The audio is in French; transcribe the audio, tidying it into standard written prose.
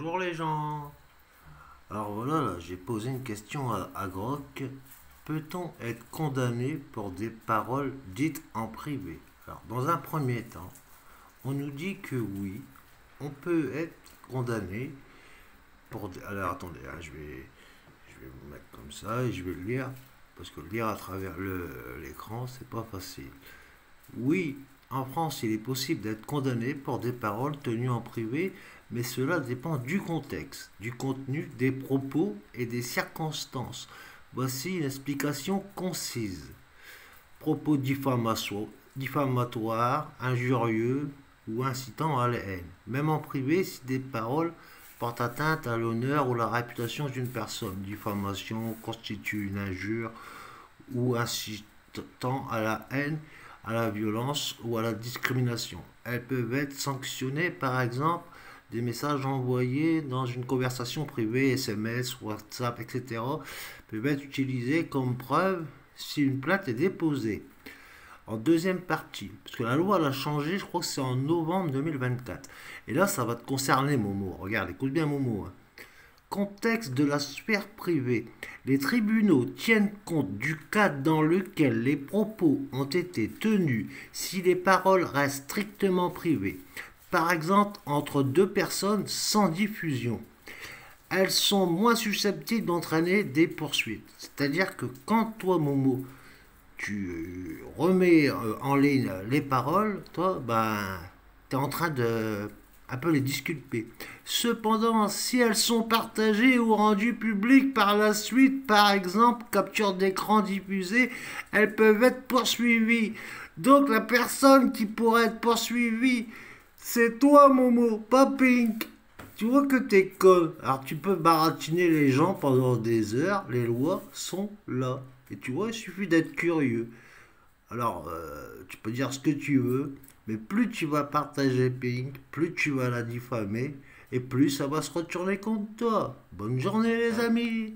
Bonjour les gens. Alors voilà, là, j'ai posé une question à Grok. Peut-on être condamné pour des paroles dites en privé? Alors, dans un premier temps, on nous dit que oui, on peut être condamné pour... Alors attendez, hein, je vais vous mettre comme ça et je vais le lire. Parce que lire à travers l'écran, c'est pas facile. Oui, en France, il est possible d'être condamné pour des paroles tenues en privé, mais cela dépend du contexte, du contenu, des propos et des circonstances. Voici une explication concise. Propos diffamatoires, injurieux ou incitant à la haine. Même en privé, si des paroles portent atteinte à l'honneur ou la réputation d'une personne. Diffamation constitue une injure ou incitant à la haine, à la violence ou à la discrimination. Elles peuvent être sanctionnées, par exemple, des messages envoyés dans une conversation privée, SMS, WhatsApp, etc., peuvent être utilisés comme preuve si une plainte est déposée. En deuxième partie, parce que la loi elle a changé, je crois que c'est en novembre 2024. Et là, ça va te concerner, Momo. Regarde, écoute bien, Momo, hein. Contexte de la sphère privée. Les tribunaux tiennent compte du cadre dans lequel les propos ont été tenus si les paroles restent strictement privées. Par exemple, entre deux personnes sans diffusion. Elles sont moins susceptibles d'entraîner des poursuites. C'est-à-dire que quand toi, Momo, tu remets en ligne les paroles, toi, ben, tu es en train de un peu les disculper. Cependant, si elles sont partagées ou rendues publiques par la suite, par exemple, capture d'écran diffusée, elles peuvent être poursuivies. Donc la personne qui pourrait être poursuivie, c'est toi, Momo, pas Pink. Tu vois que t'es con. Alors tu peux baratiner les gens pendant des heures, les lois sont là. Et tu vois, il suffit d'être curieux. Alors, tu peux dire ce que tu veux, mais plus tu vas partager Pink, plus tu vas la diffamer, et plus ça va se retourner contre toi. Bonne journée les amis.